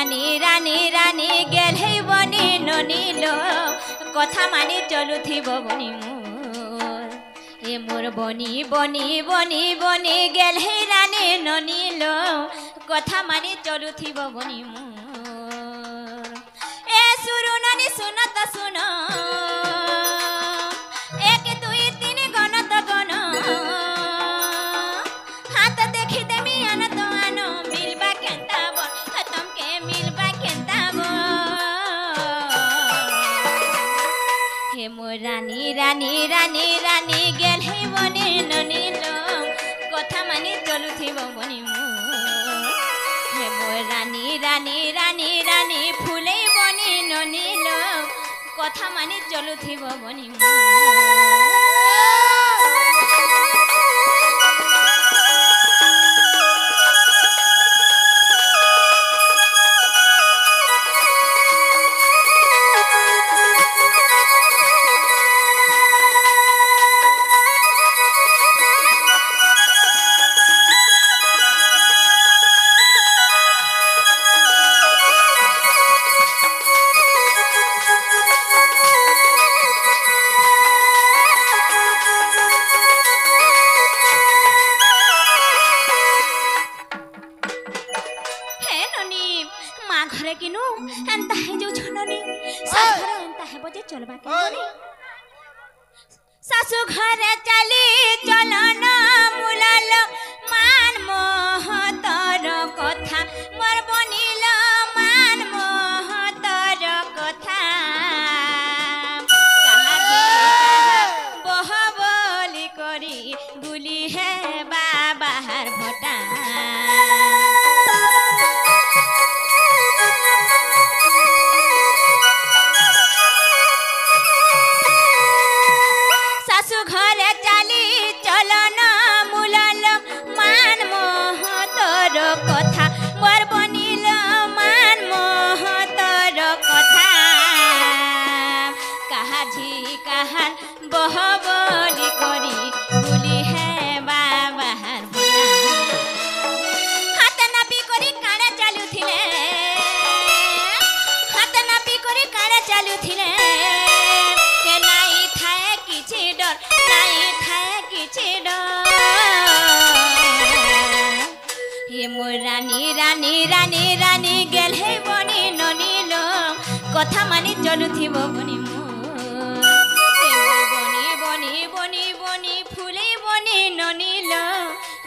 रानी रानी रानी गेले बनी ननीलो कथा मानी चलुथिबो बनी मोर ए मोर बनी बनी बनी बनी गेले रानी ननीलो कथा मानी चलुथिबो बनी मोर ए सुरु ननी सुनो तो सुनो एक दुई तीन गण तो गण हाथ देखी देमी आन तो आनो मिलबा केंता बो तुमके मिलबा केंता बो हे मोर रानी रानी रानी रानी गेल हे बने ननीलो कथा मानी चलुथिबो बनी मोर हे मोर रानी रानी रानी रानी फुले बनी ननीलो कथा मानी चलुथिबो बनी मोर सासु घर चली चलन मुलाल मान मोहतर कथा मोर बनिल मान मोहतर कथा बह बोली करी गुली है बाबार भटा बहबली करी गुली है बाबार हाथ नापी करी काड़ा चालू थिले हाथ नापी करी काड़ा चालू थिले के नाई थाए किछि डर नाई थाए किछि डर ये मोर रानी रानी रानी रानी गेल हे बनी ननीलो कथा मानी चलुथिबो बनी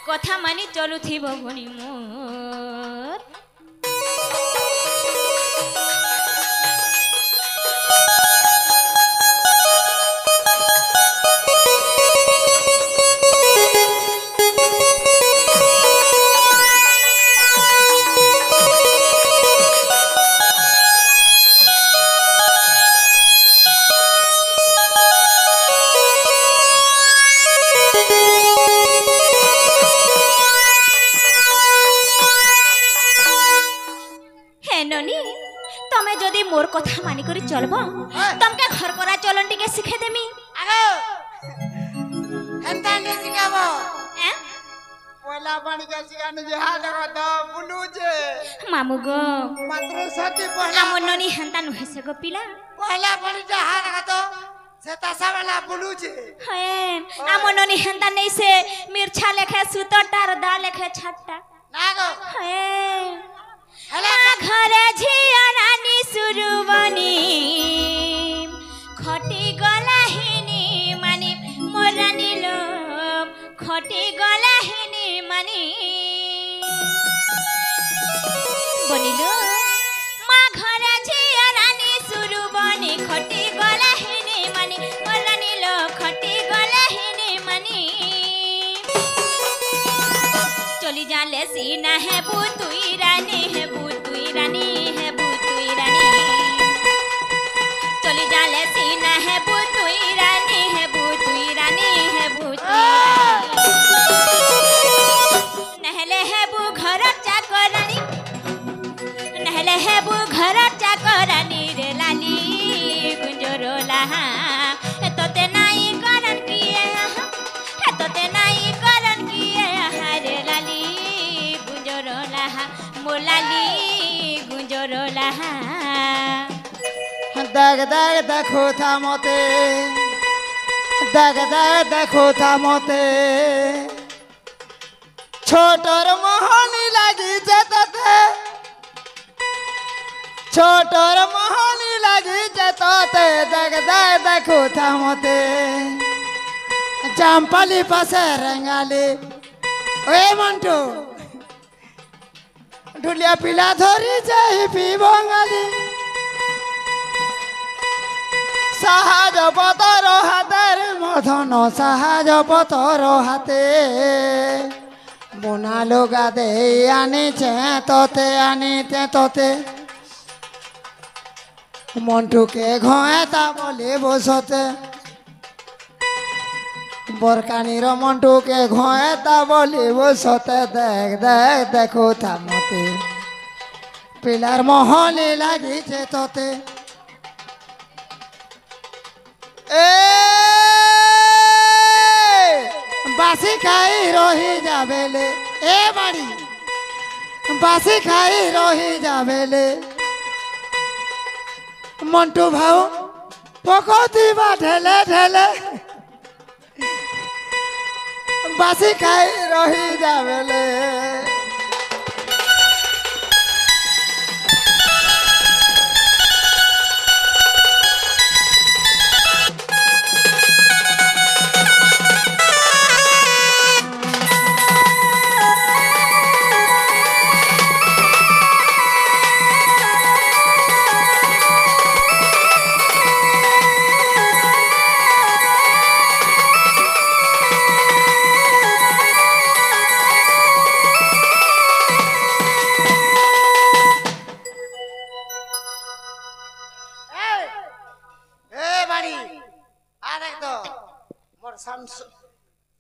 कथा मानी चलुथिबो बनी मोर मोर कथा मानी करी चलबो तुमके घर करा चलन टिके सिखे देमी आगो हेंता ने सिखाबो हैं पोला पानी का सिखाने जे हाथ तो बुलू जे मामू गो मात्र सती पोला मननी हेंता नुहे से गो पिला पोला पानी जे हाथ तो सेता सावला बुलू जे हे मननी हेंता नहीं से मिर्चा लेखे सुतटार दा लेखे छट्टा नागो हे घर झिया रानी सुरुबनी खटी गलाहिनी मानी मोर रानी लो खटी गलाहिनी मानी बनिलो मा घर झिया रानी सुरुबनी खटी गलाहिनी मानी मोर रानी लो खटी गलाहिनी मानी चली जाले सीना है बुतुई रानी है बुतुई रानी है बुतुई रानी चली जाले सीना है बुतुई रानी है बुतुई रानी है बुतुई नहले है बु घर चाकरानी नहले है बु घर चाकरानी रे लाली गुंजरो लहा तोते नाई करन किए तोते नाई करन किए रे लाली गुंजरो लहा मोलाली लोला দেখ দেখ দেখো থামতে দেখ দেখ দেখো থামতে ছোটর মোহনী লাগিছে তাতে ছোটর মোহনী লাগিছে তাতে দেখ দেখ দেখো থামতে চাম্পালি পাশে রেঙ্গালি ওই মন্টু ঢুলিয়া পিলা ধরি যাই পি বঙ্গালী সাহাজ পতর হাতের মধন সাহাজ পতর হাতে বোনা লোগা দে আনিছে তোতে মন্টুকে ঘয়েতা বলে বসতে বরকানির মন্টুকে ঘয়েতা বলে বসতে দেখ দেখ দেখো থামতে পিলার মহলে লাগিছে তোতে বাসি খাই রহি যাবেলে এ বাড়ি বাসি খাই রহি যাবেলে মন্টু ভাও পকতি বা ঢেলে ঢেলে বাসি খাই রহি যাবেলে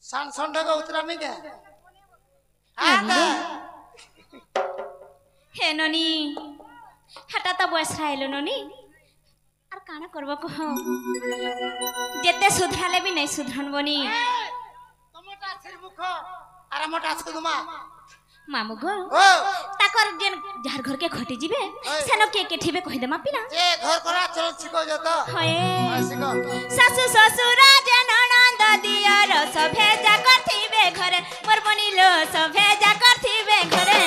সানসন্ডাকে উতরামি কে হে ননি হাটা তো বয়স রাইলো ননি আর কানা করব কহ যেতে সুধরালে বি নাই সুধরন বনি তোমটা সির মুখ আর মোটা সুদমা মামু গো তাকর যেন যার ঘর কে খটি জিবে সেন কে ঠিবে কই দেমা পিনা যে ঘর করা চল শিখো যত হয় শিখো শাশু শ্বশুর যে ননন্দ দিয়র সভে যা করথিবে ঘরে মোর বনিলো সভে যা করথিবে ঘরে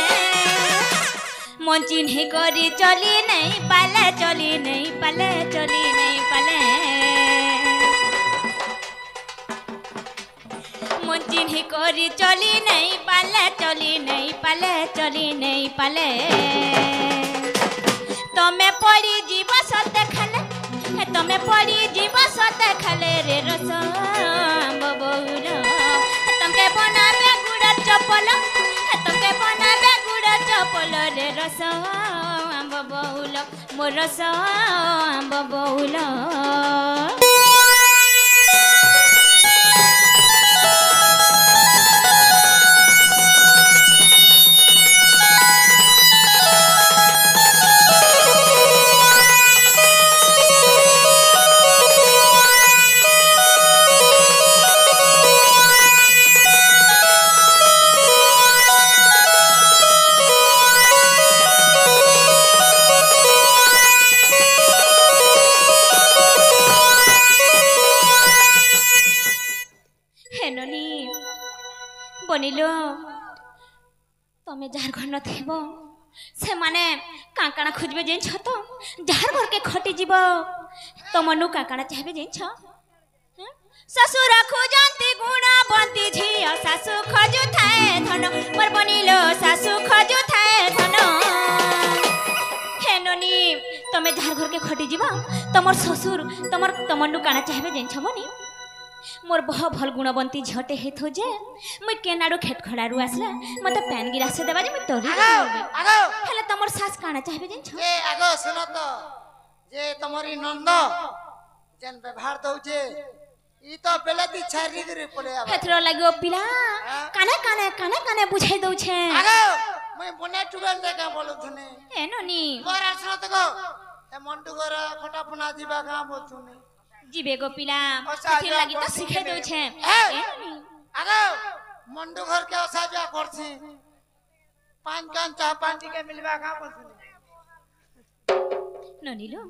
মন চিহ্নি করি চলি নাই পালে চলি নাই পালে চলি নাই পালে মন চিহ্নি করি চলি নাই পালে চলি নাই পালে চলি নাই পালে তমে পড়ি জীব সতে খালে তমে পড়ি জীব সতে খালে রে রস ববুল তমকে বনাবে গুড় চপল তমকে বনাবে গুড় চপল রে রস ববুল মোর রস ববুল বনিলো তুমি যার ঘর নথিব সে মানে কাঁকাଣା খুঁজবে জানিছ তো যার ঘরকে খটি যাব তোমার কাঁকাଣା চাহবে জানিছ শ্বশুর খুঁজନ୍ତି গুণবন্তী ঝিଅ শাশু খোঁজু থাকে ধন মোর বনিলো শাশু খোঁজু থাকে ধন হেননি তুমি যার ঘরকে খটি যাব তোমার শ্বশুর তোমার কাଣା চাহবে জানিছ বনি मोर बह भल गुणवंती झटे हेथो जे मुई केनाडो खेत खड़ारू आसला मते पैन गिरासे देबा जे मुई तोरी हेले तमर सास काना चाहबे जेन छ ए आगो सुनो तो जे तमरी नंद जेन व्यवहार दउजे ई तो बेलती छारी गिरी पड़े आबा हेथरो लागो पिला काने काने काने काने बुझाई दउ छे आगो मुई बने टुगल देखा बोलु थने ए ननी मोर सुनो तो गो ए मंटू घर फटा फना दिबा का बोलथुनी जीवे गो पिला कथि लागि त सिखाइ दउ छे ए आगो मंडू घर के असाजा करछि पान कान चाह पानी के मिलबा का बोलथुनी ନନିଲୋ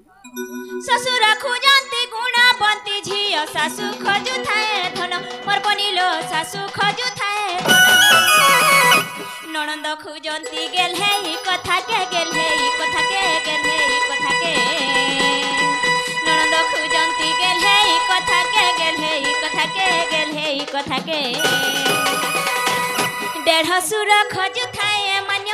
ଶ୍ୱଶୁର ଖୋଜନ୍ତି ଗୁଣବନ୍ତୀ ଝିଅ ଶାଶୁ ଖୋଜୁଥାଏ ଧନ ମୋର ବନିଲୋ ଶାଶୁ ଖୋଜୁଥାଏ ନଣନ୍ଦ ଖୋଜନ୍ତି ଗେଲ୍ହେଇ କଥାକେ ଗେଲ୍ହେଇ କଥାକେ ଗେଲ୍ହେଇ କଥାକେ ନଣନ୍ଦ ଖୋଜନ୍ତି ଗେଲ୍ହେଇ କଥାକେ ଗେଲ୍ହେଇ କଥାକେ ଗେଲ୍ହେଇ କଥାକେ ଦେଢ଼ଶୁର ଖୋଜୁଥାଏ ମାନ୍ୟ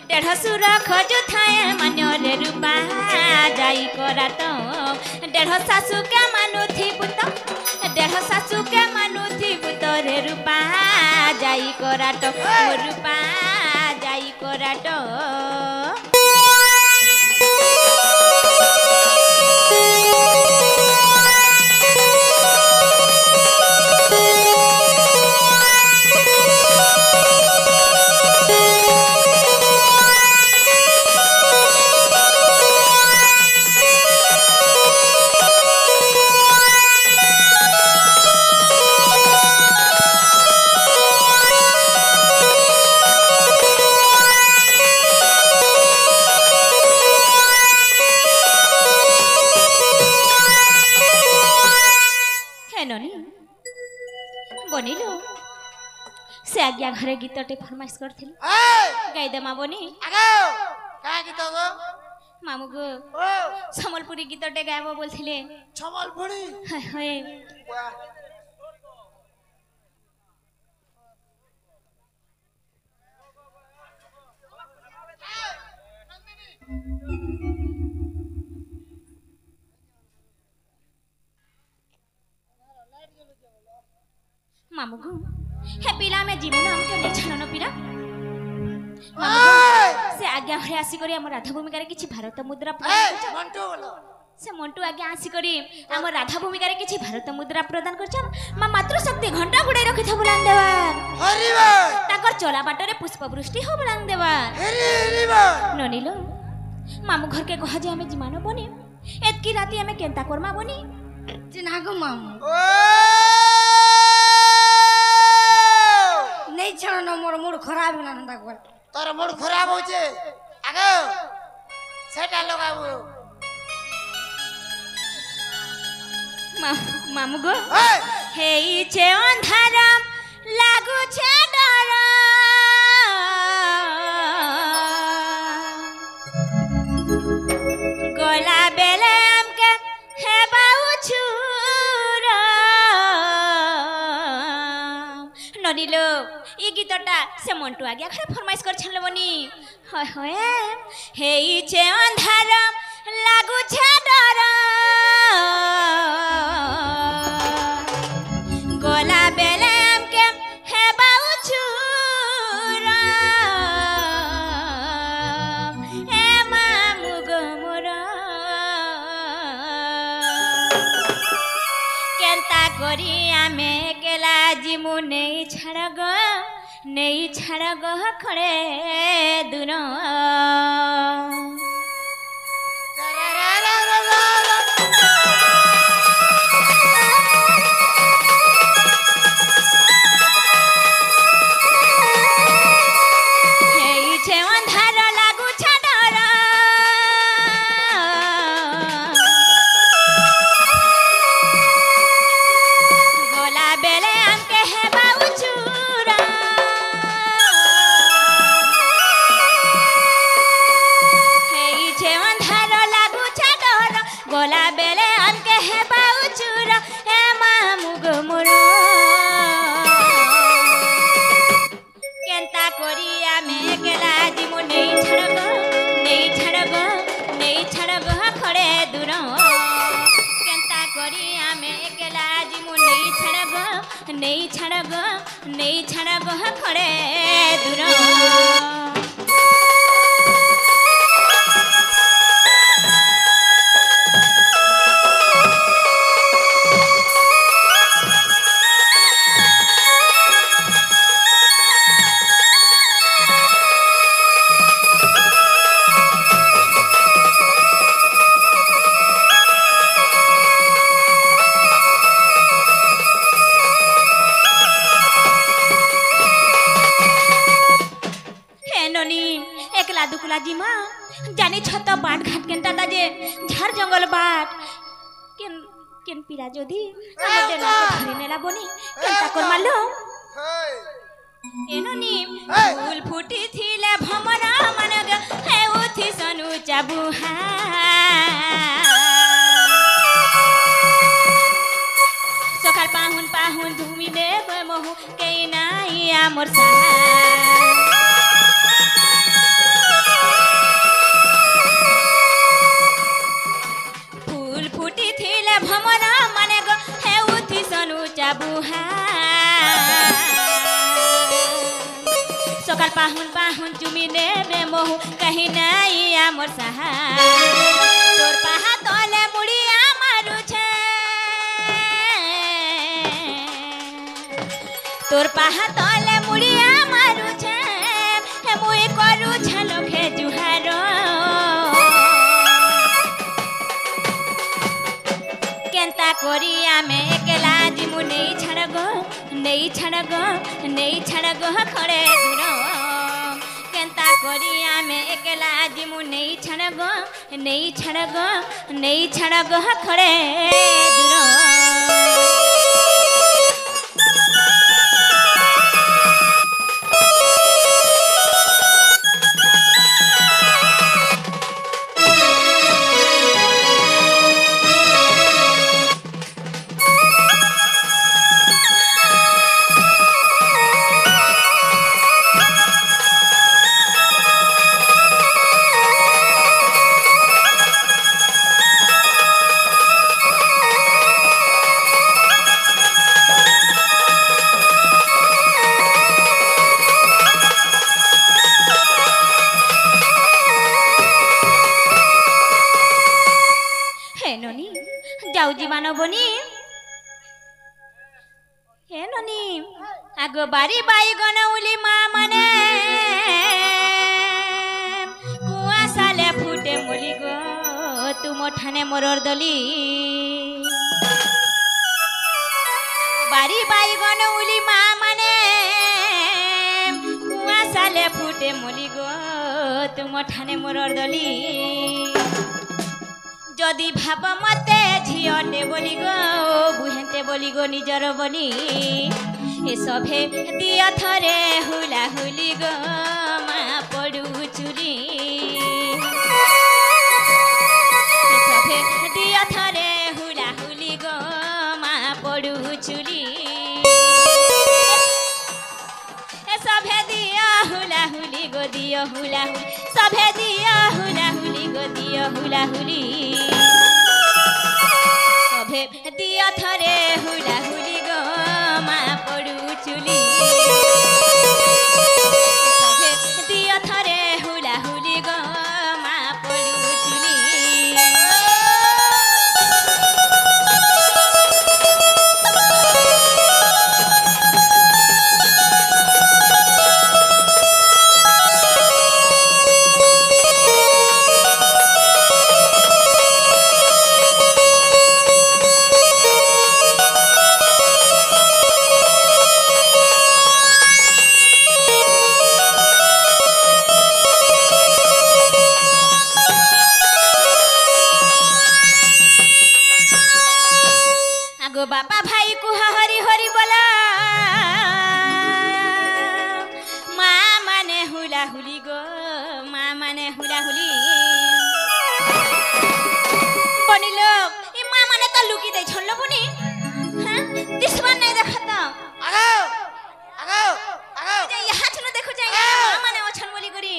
ଦେଢ଼ଶୁର ଖୋଜୁଥାଏ ମାନ୍ୟରେ ରୂପା ଯାଇ କରାଟ ଦେଢ଼ ଶାଶୁକେ ମାନୁଥିବୁ ତ ଦେଢ଼ ଶାଶୁକେ ମାନୁଥିବୁ ତୋରେ ରୂପା ଯାଇ କରାଟ ରୂପା ଯାଇ କରାଟ बनिलो से आज्ञा घरे गीतटे फरमाइश करथिल गाई देमा बनी आगो का गीत गो मामू गो ओ सम्बलपुरी गीतटे गायबो बोलथिले सम्बलपुरी हाय हाय वाह मामू गो हे पिला में जीवन हमके नै छानो पिला से आज्ञा घरे आसी करी हम राधा भूमिका रे किछि भारत मुद्रा मंटू बोलो से मंटू आज्ञा आसी करी हम राधा भूमिका रे किछि भारत मुद्रा प्रदान करछ मा मातृ शक्ति घंटा गुडे रखि थबु लान देवा हरि बा ताकर चला बाटरे पुष्प वृष्टि हो लान देवा हरि हरि बा ननिलो मामू घर के कह जे हमें जिमानो बनी एतकी राती हमें केंता कर्मा बनी चिन्हा गो मामू ओ नहीं छानो मोर मूड खराब ना नंदा को तोर मूड खराब हो जे आगो सेटा लगाबो मामू गो हेई छे अंधार लागु छे डर गोला बेले हमके हे बाऊ छुर ननिलो ई गीतटा से मंटू आज्ञा घरे फरमाइश कर छन बनी हाय हाय हेई छे अंधार लागु छे डर गोला बेले हमके हे बाऊ छुर ए मामू गो मोर केंता करी आमे केला जिमु नहीं छाड़ गो खड़े दूर नहीं छाड़ गो खड़े दूर कुला जिमा जानी छत बाट घाट केनता दाजे झार जंगल बाट केन केन पिला जदी हमर देना को धरि नेला बनी केनता कर मालो एननी फूल फुटी थिले भमरा मनग हे उथि सनु चाबुहा सकाल पाहुन पाहुन धुमी दे महु के नाई आमर सा फूल फुटी थिले भमरा मनग हे उथि सनु चाबुहा सकाल पाहुन पाहुन चुमी देवे महु कहीं नहीं आमर सहा तोर पाहा तले मुड़िया मारू छे तोर पाहा तले मुड़िया मारू छे हे मुई करू छलो खे जुहारो केनता कोरिया में एकला जिमु नहीं छड़गो खड़े दूरो केनता कोरिया में एकला जिमु नहीं छड़गो खड़े दूरो आगो बारी बाई गनौली मा मने कुआ साले फुटे मुली गो तुम ठाने मोरर दली बारी बाई गनौली मा मने कुआ साले फुटे मुली गो तुम ठाने मोरर दली जदि भाब मते झियटे बोली गो बुहेंटे बोली गो निजर बोली ए सभे दिया थरे हुला हुली गो मा पड़ू चुली ए सभे दिया थरे हुला हुली गो मा पड़ू चुली ए सभे दिया हुला हुली गो दिया हुला हुली सभे दिया हुला हुली गो दिया हुला हुली सभे दिया थरे हुला हुली गो मा पड़ू चुली सभे दिया थरे हुला हुली गो मा पड़ू चुली बापा भाई कुहा हरि हरि बोला माँ माने हुला हुली गो माँ माने हुला हुली बनी लोग ये माँ माने तो लुकी दे छोड़ लो बुनी हाँ दिसवान नहीं देखा तो आगो आगो आगो ये हाथ न देखो जाएगा माँ माने वो छन बोली करी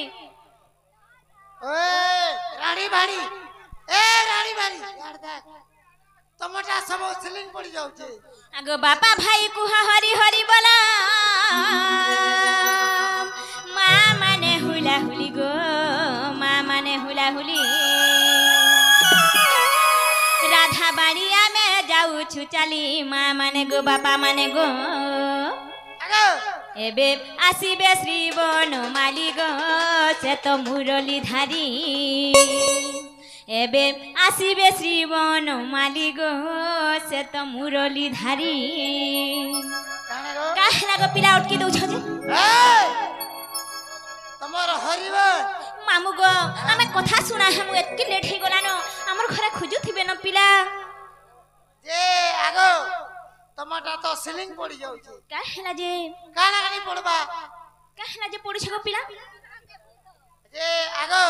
ओए रानी बाड़ी यार देख टमाटा सब सिलिंग पड़ी जाउछे आगो बापा भाई कुहा हरि हरि बोला माँ माने हुला हुली गो माँ माने हुला हुली राधा बाड़िया में जाऊ छु चाली माँ माने गो बापा माने गो आगो एबे आसीबे श्री बनमाली गो से तो मुरली धारी एबे आसीबे श्री बनमाली गो से तो मुरली धारी काहे लागो पिला उठकी दउ छ जे तमर हरिवर मामू गो आमे कथा सुना हम एतकी लेट हे गलानो हमर घरे खोजु थिबे न पिला जे आगो टमाटा तो सिलिंग पड़ी जाउ छे का हैला जे काना नहीं पड़बा का हैला जे पड़ी छ गो पिला जे आगो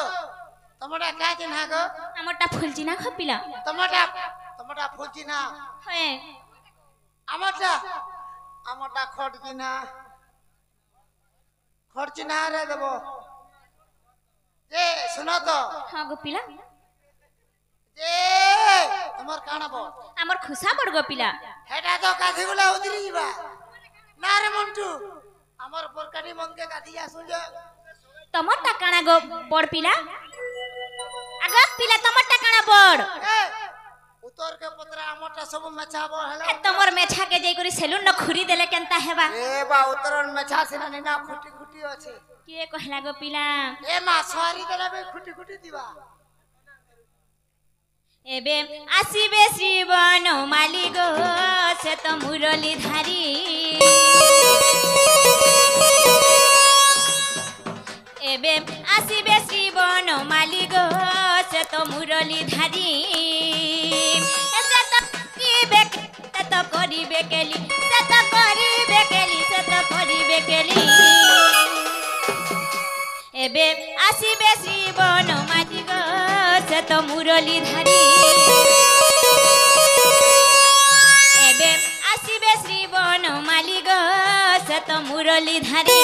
टमाटा का जे ना गो हमरटा फुलजी ना ख पिला टमाटा फुलजी ना हे আমারটা খরচ না রে দেব যে শুনো তো हां गो पिला যে তোমার কানাবো हमर खुसा पड़ गो पिला হেটা তো কাঠিগুলা উদিরি যাবা না রে মন্টু আমার পরকাটি মনকে কাটি আসু যে टमाटा काना गो पड़ पिला आगो पिला टमाटा काना पड़ उतर के पतरा हमरटा सब मेछाबो हेलो तमर मेछा के जई करी सेलून न खुरी देले केनता हेबा ए बा उतरन मेछा सिना ना खुटी खुटी আছে के कहला गो पिला ए मा सवारी देले बे खुटी खुटी दिबा एबे आसीबे श्रीवन माली गो से तो मुरली धारी एबे आसीबे श्रीवन माली गो से तो मुरली धारी से तो करी बेकेली से तो करी बेकेली से तो करी बेकेली एबे आसीबे श्रीवन माली गो से तो मुरली धारी एबे आसीबे श्रीवन माली गो से तो मुरली धारी